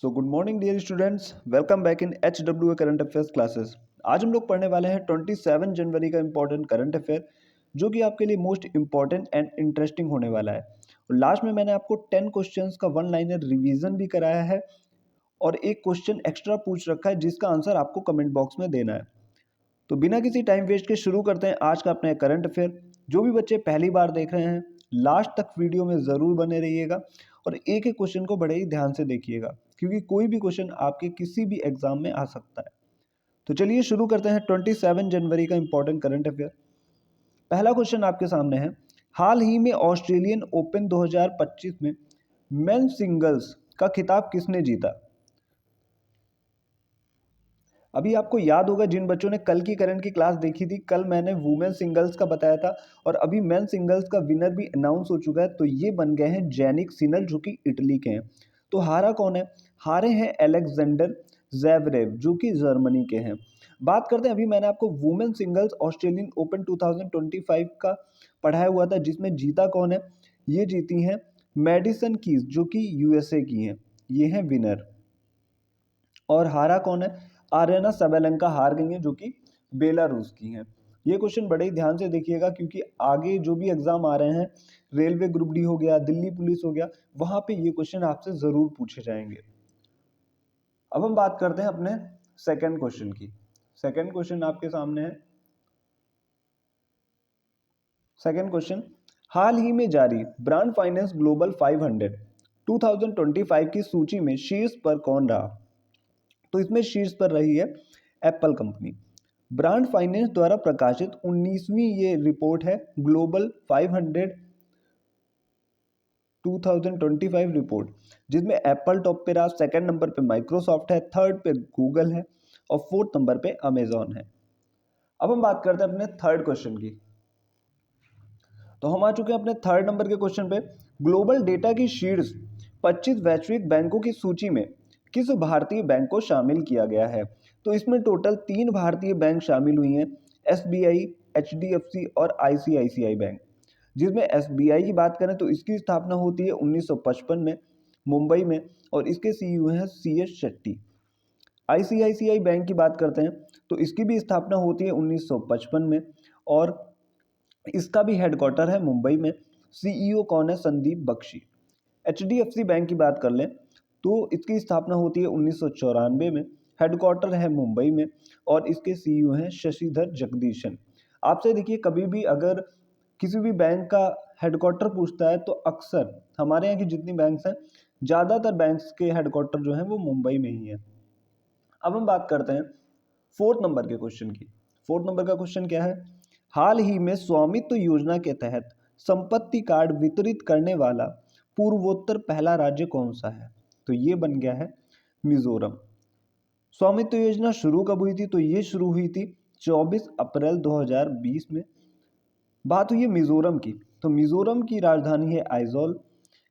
So good morning dear students, welcome back in HWA current affairs classes. आज हम लोग पढ़ने वाले हैं 27 जनवरी का इंपॉर्टेंट करंट अफेयर, जो कि आपके लिए मोस्ट इंपॉर्टेंट एंड इंटरेस्टिंग होने वाला है। और लास्ट में मैंने आपको 10 क्वेश्चंस का वन लाइनर रिवीजन भी कराया है और एक क्वेश्चन एक्स्ट्रा पूछ रखा है जिसका आंसर आपको कमेंट बॉक्स में देना है। तो बिना किसी टाइम वेस्ट के शुरू करते हैं आज का अपना करंट अफेयर। जो भी बच्चे पहली बार देख रहे हैं, लास्ट तक वीडियो में ज़रूर बने रहिएगा और एक एक क्वेश्चन को बड़े ही ध्यान से देखिएगा, क्योंकि कोई भी क्वेश्चन आपके किसी भी एग्जाम में आ सकता है। तो चलिए शुरू करते हैं 27 जनवरी का इंपॉर्टेंट करंट अफेयर। पहला क्वेश्चन आपके सामने है, हाल ही में ऑस्ट्रेलियन ओपन 2025 में मेन सिंगल्स का खिताब किसने जीता? अभी आपको याद होगा, जिन बच्चों ने कल की करंट की क्लास देखी थी, कल मैंने वुमेन सिंगल्स का बताया था और अभी मेन सिंगल्स का विनर भी अनाउंस हो चुका है। तो ये बन गए हैं जेनिक सिनल, जो कि इटली के हैं। तो हारा कौन है? हारे हैं एलेक्जेंडर ज़ेवरेव, जो कि जर्मनी के हैं। बात करते हैं, अभी मैंने आपको वुमेन सिंगल्स ऑस्ट्रेलियन ओपन 2025 का पढ़ाया हुआ था, जिसमें जीता कौन है? ये जीती हैं मेडिसन कीज, जो कि यूएसए की हैं। ये हैं विनर। और हारा कौन है? आर्यना सबेलेंका हार गई हैं, जो कि बेलारूस की हैं। ये क्वेश्चन बड़े ही ध्यान से देखिएगा, क्योंकि आगे जो भी एग्जाम आ रहे हैं, रेलवे ग्रुप डी हो गया, दिल्ली पुलिस हो गया, वहां पे ये क्वेश्चन आपसे जरूर पूछे जाएंगे। अब हम बात करते हैं अपने सेकंड क्वेश्चन की। सेकंड क्वेश्चन आपके सामने है। सेकंड क्वेश्चन, हाल ही में जारी ब्रांड फाइनेंस ग्लोबल 500 2025 की सूची में शीर्ष पर कौन रहा? तो इसमें शीर्ष पर रही है एप्पल कंपनी। ब्रांड फाइनेंस द्वारा प्रकाशित 19वीं ये रिपोर्ट है, ग्लोबल 500 2025 रिपोर्ट, जिसमें एप्पल टॉप पे रहा, सेकंड नंबर पे माइक्रोसॉफ्ट है, थर्ड पे गूगल है और फोर्थ नंबर पे अमेजॉन है। अब हम बात करते हैं अपने थर्ड क्वेश्चन की। तो हम आ चुके हैं अपने थर्ड नंबर के क्वेश्चन पे। ग्लोबल डेटा की शीर्ष 25 वैश्विक बैंकों की सूची में किस भारतीय बैंक को शामिल किया गया है? तो इसमें टोटल 3 भारतीय बैंक शामिल हुई हैं, एसबीआई, एचडीएफसी और आईसीआईसीआई बैंक। जिसमें एसबीआई की बात करें तो इसकी स्थापना होती है 1955 में मुंबई में और इसके सीईओ हैं सीएस शेट्टी। आईसीआईसीआई बैंक की बात करते हैं तो इसकी भी स्थापना होती है 1955 में और इसका भी हेडक्वार्टर है मुंबई में। सीईओ कौन है? संदीप बख्शी। एचडीएफसी बैंक की बात कर लें तो इसकी स्थापना होती है 1994 में, हेडक्वार्टर है मुंबई में और इसके सीईओ हैं शशिधर जगदीशन। आपसे देखिए, कभी भी अगर किसी भी बैंक का हेडक्वार्टर पूछता है तो अक्सर हमारे यहाँ की जितनी बैंक्स हैं, ज़्यादातर बैंक्स के हेडक्वार्टर जो हैं वो मुंबई में ही है। अब हम बात करते हैं फोर्थ नंबर के क्वेश्चन की। फोर्थ नंबर का क्वेश्चन क्या है? हाल ही में स्वामित्व योजना के तहत संपत्ति कार्ड वितरित करने वाला पूर्वोत्तर पहला राज्य कौन सा है? तो ये बन गया है मिजोरम। स्वामित्व योजना शुरू कब हुई थी? तो ये शुरू हुई थी 24 अप्रैल 2020 में। बात हुई है मिजोरम की, तो मिजोरम की राजधानी है आइजॉल।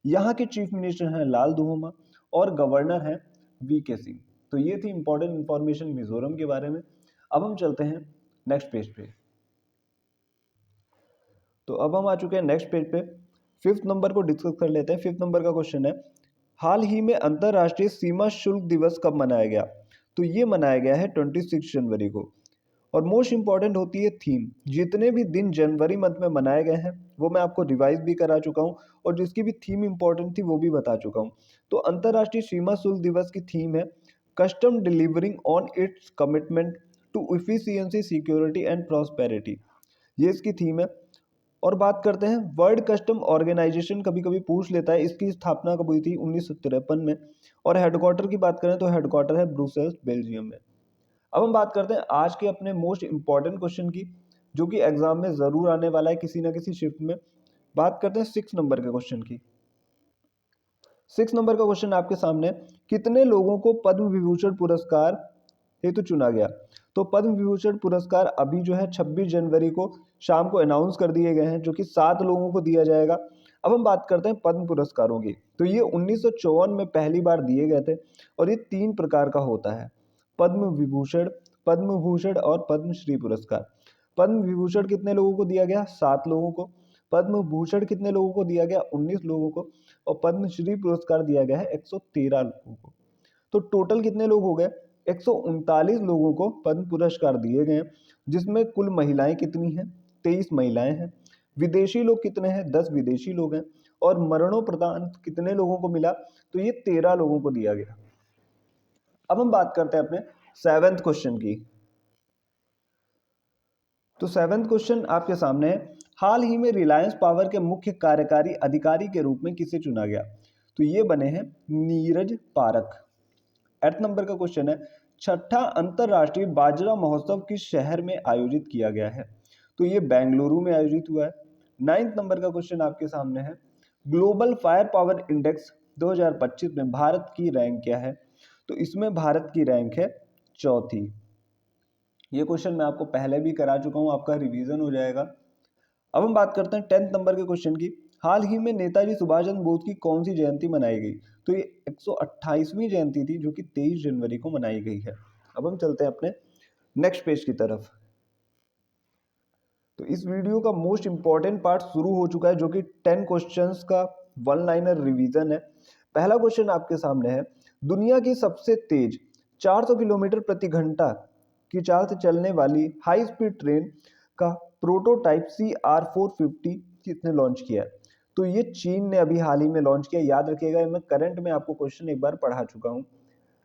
यहाँ के चीफ मिनिस्टर हैं लाल दुहोमा और गवर्नर हैं वीके सिंह। तो ये थी इंपॉर्टेंट इंफॉर्मेशन मिजोरम के बारे में। अब हम चलते हैं नेक्स्ट पेज पे। तो अब हम आ चुके हैं नेक्स्ट पेज पे। फिफ्थ नंबर को डिस्कस कर लेते हैं। फिफ्थ नंबर का क्वेश्चन है, हाल ही में अंतर्राष्ट्रीय सीमा शुल्क दिवस कब मनाया गया? तो ये मनाया गया है 26 जनवरी को। और मोस्ट इंपॉर्टेंट होती है थीम। जितने भी दिन जनवरी मंथ में मनाए गए हैं वो मैं आपको रिवाइज भी करा चुका हूँ और जिसकी भी थीम इंपॉर्टेंट थी वो भी बता चुका हूँ। तो अंतर्राष्ट्रीय सीमा शुल्क दिवस की थीम है custom delivering on its commitment to efficiency, security and prosperity. ये इसकी थीम है। और बात करते हैं वर्ल्ड कस्टम ऑर्गेनाइजेशन, कभी कभी पूछ लेता है, इसकी स्थापना कब हुई थी? 1953 में। और हेडक्वार्टर की बात करें तो हेडक्वार्टर है ब्रुसेल्स, बेल्जियम में। अब हम बात करते हैं आज के अपने मोस्ट इंपॉर्टेंट क्वेश्चन की, जो कि एग्जाम में जरूर आने वाला है किसी ना किसी शिफ्ट में। बात करते हैं 6 नंबर के क्वेश्चन की। 6 नंबर का क्वेश्चन आपके सामने, कितने लोगों को पद्म विभूषण पुरस्कार हेतु चुना गया? तो पद्म विभूषण पुरस्कार अभी जो है 26 जनवरी को शाम को अनाउंस कर दिए गए हैं, जो कि 7 लोगों को दिया जाएगा। अब हम बात करते हैं पद्म पुरस्कारों की। तो ये 1954 में पहली बार दिए गए थे और ये 3 प्रकार का होता है, पद्म विभूषण, पद्म भूषण और पद्मश्री पुरस्कार। पद्म विभूषण कितने लोगों को दिया गया? 7 लोगों को। पद्म भूषण कितने लोगों को दिया गया? 19 लोगों को। और पद्मश्री पुरस्कार दिया गया है 113 लोगों को। तो टोटल कितने लोग हो गए, 139 लोगों को पद्म पुरस्कार दिए गए हैं, जिसमें कुल महिलाएं कितनी हैं, 23 महिलाएं हैं। विदेशी लोग कितने हैं, 10 विदेशी लोग हैं। और मरणोपरांत कितने लोगों को मिला, तो ये 13 लोगों को दिया गया। अब हम बात करते हैं अपने 7th क्वेश्चन की। तो 7th क्वेश्चन आपके सामने है, हाल ही में रिलायंस पावर के मुख्य कार्यकारी अधिकारी के रूप में किसे चुना गया, तो ये बने हैं नीरज पारख। 8th नंबर का क्वेश्चन है, छठा अंतरराष्ट्रीय बाजरा महोत्सव किस शहर में आयोजित किया गया है, तो ये बेंगलुरु में आयोजित हुआ है। 9th नंबर का क्वेश्चन आपके सामने है, ग्लोबल फायर पावर इंडेक्स 2025 में भारत की रैंक क्या है, तो इसमें भारत की रैंक है 4थी। ये क्वेश्चन मैं आपको पहले भी करा चुका हूं, आपका रिवीजन हो जाएगा। अब हम बात करते हैं 10th नंबर के क्वेश्चन की, हाल ही में नेताजी सुभाष चंद्र बोस की कौन सी जयंती मनाई गई, तो ये 128वीं जयंती थी जो कि 23 जनवरी को मनाई गई है। अब हम चलते हैं अपने नेक्स्ट पेज की तरफ। तो इस वीडियो का मोस्ट इंपॉर्टेंट पार्ट शुरू हो चुका है, जो कि 10 क्वेश्चंस का वन लाइनर रिवीजन है। पहला क्वेश्चन आपके सामने है, दुनिया की सबसे तेज 400 किलोमीटर प्रति घंटा की चाल से चलने वाली हाई स्पीड ट्रेन का प्रोटोटाइप CR450 किसने लॉन्च किया है, तो ये चीन ने अभी हाल ही में लॉन्च किया। याद रखिएगा, मैं करंट में आपको क्वेश्चन एक बार पढ़ा चुका हूं।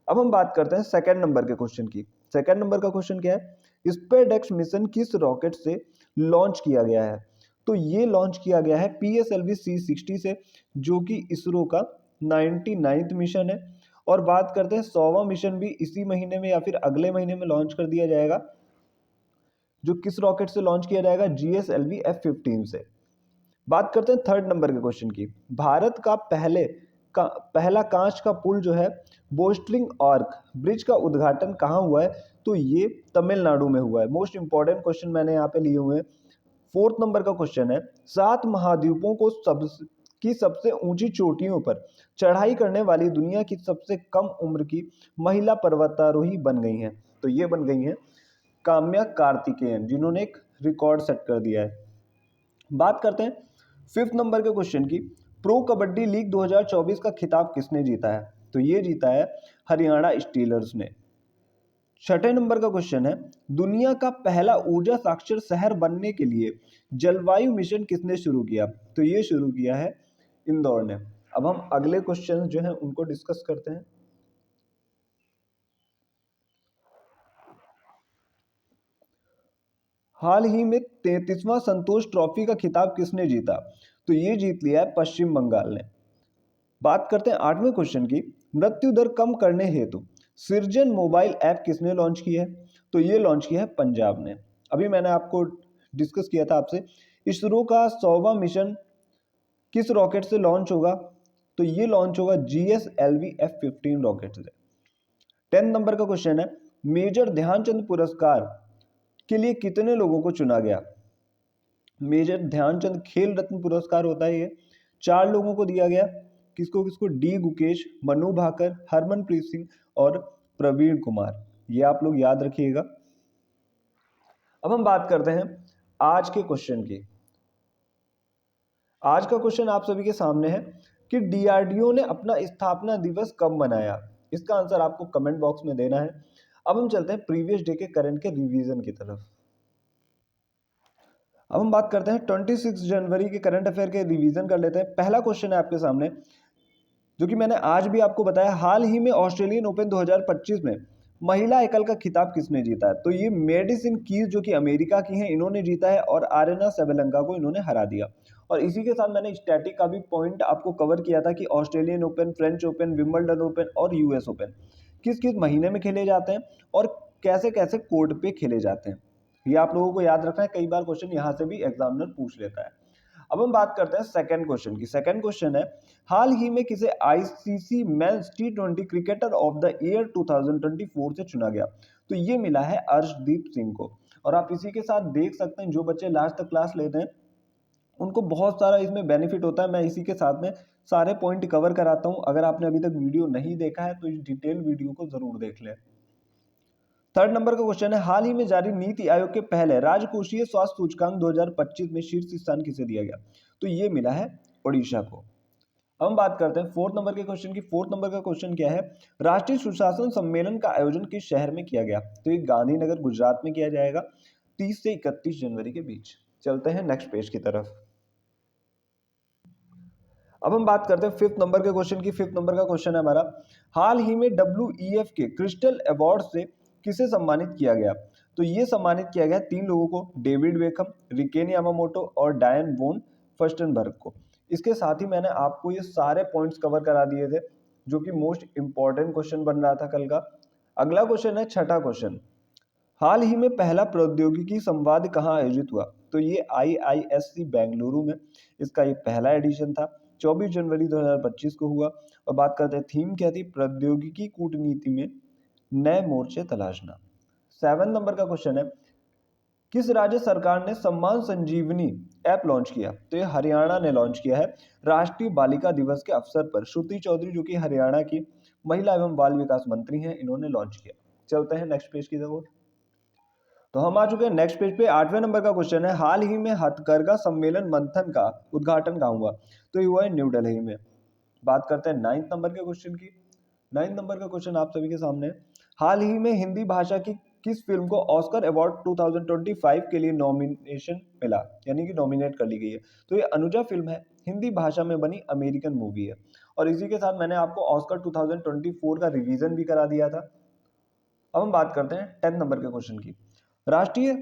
अब हम बात करते हैं सेकंड नंबर के क्वेश्चन की। सेकंड नंबर का क्वेश्चन क्या है, स्पेसएक्स मिशन किस रॉकेट से लॉन्च किया गया है, तो ये लॉन्च किया गया है PSLV C60 से, जो कि इसरो का 99th मिशन है। और बात करते हैं 100वां मिशन भी इसी महीने में या फिर अगले महीने में लॉन्च कर दिया जाएगा, जो किस रॉकेट से लॉन्च किया जाएगा, GSLV F-15 से। बात करते हैं थर्ड नंबर के क्वेश्चन की, भारत का पहला कांच का पुल जो है बोस्टरिंग आर्क ब्रिज का उद्घाटन कहाँ हुआ है, तो ये तमिलनाडु में हुआ है। मोस्ट इंपॉर्टेंट क्वेश्चन मैंने यहाँ पे लिए हुए हैं। फोर्थ नंबर का क्वेश्चन है, 7 महाद्वीपों को सबसे ऊंची चोटियों पर चढ़ाई करने वाली दुनिया की सबसे कम उम्र की महिला पर्वतारोही बन गई हैं, तो ये बन गई हैं काम्या कार्तिकेयन, जिन्होंने एक रिकॉर्ड सेट कर दिया है। बात करते हैं फिफ्थ नंबर के क्वेश्चन की, प्रो कबड्डी लीग 2024 का खिताब किसने जीता है, तो ये जीता है हरियाणा स्टीलर्स ने। छठे नंबर का क्वेश्चन है, दुनिया का पहला ऊर्जा साक्षर शहर बनने के लिए जलवायु मिशन किसने शुरू किया, तो ये शुरू किया है इंदौर ने। अब हम अगले क्वेश्चन जो हैं उनको डिस्कस करते हैं। हाल ही में 33वां संतोष ट्रॉफी का खिताब किसने जीता, तो ये जीत लिया है पश्चिम बंगाल ने। बात करते हैं 8वें क्वेश्चन की, मृत्यु दर कम करने हेतु सृजन मोबाइल ऐप किसने लॉन्च किया है, तो ये लॉन्च किया है पंजाब ने। अभी मैंने आपको डिस्कस किया था आपसे, इसरो का 100वां मिशन किस रॉकेट से लॉन्च होगा, तो ये लॉन्च होगा GSLV F-15 रॉकेट से। 10 नंबर का क्वेश्चन है, मेजर ध्यानचंद पुरस्कार के लिए कितने लोगों को चुना गया। मेजर ध्यानचंद खेल रत्न पुरस्कार होता है, ये 4 लोगों को दिया गया। किसको किसको, डी गुकेश, मनु भाकर, हरमनप्रीत सिंह और प्रवीण कुमार। ये आप लोग याद रखिएगा। अब हम बात करते हैं आज के क्वेश्चन की। आज का क्वेश्चन आप सभी के सामने है कि DRDO ने अपना स्थापना दिवस कब मनाया। इसका आंसर आपको कमेंट बॉक्स में देना है। अब हम चलते हैं प्रीवियस डे के करंट के रिवीजन की तरफ। अब हम बात करते हैं 26 जनवरी के करंट अफेयर के रिवीजन कर लेते हैं। पहला क्वेश्चन है आपके सामने, जो कि मैंने आज भी आपको बताया, हाल ही में ऑस्ट्रेलियन ओपन 2025 में महिला एकल का खिताब किसने जीता है, तो ये मेडिसिन कीज जो कि अमेरिका की हैं, इन्होंने जीता है और आरेना सेबेलेंका को इन्होंने हरा दिया। और इसी के साथ मैंने स्टैटिक का भी पॉइंट आपको कवर किया था कि Australian open, French open, Wimbledon open और US ओपन किस किस महीने में खेले जाते हैं और कैसे कैसे कोर्ट पे खेले जाते हैं। ये आप लोगों को याद रखना है, कई बार क्वेश्चन यहाँ से भी एग्जामिनर पूछ लेता है। अब हम बात करते हैं सेकंड क्वेश्चन की। सेकंड क्वेश्चन है, हाल ही में किसे ICC men's T20 cricketer of the year 2024 से चुना गया, तो ये मिला है अर्शदीप सिंह को। और आप इसी के साथ देख सकते हैं, जो बच्चे लास्ट तक क्लास लेते हैं उनको बहुत सारा इसमें बेनिफिट होता है। मैं इसी के साथ में सारे पॉइंट कवर कराता हूं। अगर आपने अभी तक वीडियो नहीं देखा है तो इस डिटेल वीडियो को जरूर देख लें। थर्ड नंबर का क्वेश्चन है, हाल ही में जारी नीति आयोग के पहले राजकोषीय स्वास्थ्य सूचकांक 2025 में शीर्ष स्थान किसे दिया गया, तो ये मिला है ओडिशा को। अब हम बात करते हैं फोर्थ नंबर के क्वेश्चन की। फोर्थ नंबर का क्वेश्चन क्या है, राष्ट्रीय सुशासन सम्मेलन का आयोजन किस शहर में किया गया? तो ये गांधीनगर गुजरात में किया जाएगा 30 से 31 जनवरी के बीच। चलते हैं नेक्स्ट पेज की तरफ। अब हम बात करते हैं फिफ्थ नंबर के क्वेश्चन की। फिफ्थ नंबर का क्वेश्चन है हमारा, हाल ही में WEF के क्रिस्टल अवार्ड से किसे सम्मानित किया गया? तो ये सम्मानित किया गया 3 लोगों को, डेविड बेकहम, रिकेन यामामोटो और डायन वोन फर्स्टनबर्ग को। इसके साथ ही मैंने आपको ये सारे पॉइंट्स कवर करा दिए थे जो कि मोस्ट इंपॉर्टेंट क्वेश्चन बन रहा था कल का। अगला क्वेश्चन है छठा क्वेश्चन, हाल ही में पहला प्रौद्योगिकी संवाद कहाँ आयोजित हुआ? तो ये IISc बेंगलुरु में इसका ये पहला एडिशन था, 24 जनवरी 2025 को हुआ। और बात करते हैं थीम क्या थी, प्रौद्योगिकी कूटनीति में नए मोर्चे तलाशना। 7 नंबर का क्वेश्चन है, किस राज्य सरकार ने सम्मान संजीवनी ऐप लॉन्च किया? तो ये हरियाणा ने लॉन्च किया है राष्ट्रीय बालिका दिवस के अवसर पर। श्रुति चौधरी जो कि हरियाणा की महिला एवं बाल विकास मंत्री हैं, इन्होंने लॉन्च किया। चलते हैं नेक्स्ट पेज की तरफ। तो हम आ चुके हैं नेक्स्ट पेज पे। 8वें नंबर का क्वेश्चन है, हाल ही में हथकरघा सम्मेलन मंथन का उद्घाटन कहाँ हुआ? तो ये हुआ है न्यू दिल्ली में। बात करते हैं 9th नंबर के क्वेश्चन की। 9th नंबर का क्वेश्चन आप सभी के सामने है, हाल ही में हिंदी भाषा की किस फिल्म को ऑस्कर अवार्ड 2025 के लिए नॉमिनेशन मिला, यानी कि नॉमिनेट कर ली गई है? तो ये अनुजा फिल्म है, हिंदी भाषा में बनी अमेरिकन मूवी है। और इसी के साथ मैंने आपको ऑस्कर 2024 का रिवीजन भी करा दिया था। अब हम बात करते हैं 10th नंबर के क्वेश्चन की। राष्ट्रीय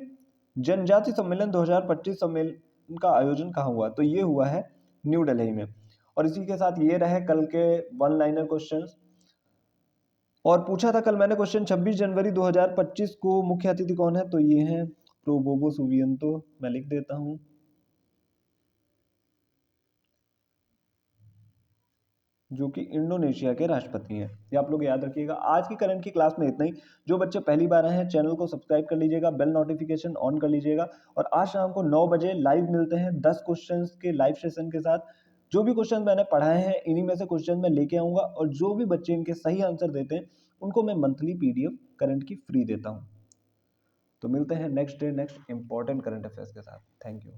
जनजाति सम्मेलन 2025 सम्मेलन का आयोजन कहाँ हुआ? तो ये हुआ है न्यू दिल्ली में। और इसी के साथ ये रहे कल के वन लाइनर क्वेश्चंस। और पूछा था कल मैंने क्वेश्चन 26 जनवरी 2025 को मुख्य अतिथि कौन है? तो ये हैं प्रोबोबो सुबियंतो। मैं लिख देता हूँ, जो कि इंडोनेशिया के राष्ट्रपति हैं। ये आप लोग याद रखिएगा। आज की करंट की क्लास में इतना ही। जो बच्चे पहली बार आए हैं, चैनल को सब्सक्राइब कर लीजिएगा, बेल नोटिफिकेशन ऑन कर लीजिएगा। और आज शाम को 9 बजे लाइव मिलते हैं 10 क्वेश्चंस के लाइव सेशन के साथ। जो भी क्वेश्चन मैंने पढ़ाए हैं, इन्हीं में से क्वेश्चन मैं लेके आऊँगा, और जो भी बच्चे इनके सही आंसर देते हैं उनको मैं मंथली PDF करंट की फ्री देता हूँ। तो मिलते हैं next day next important current affairs के साथ। Thank you.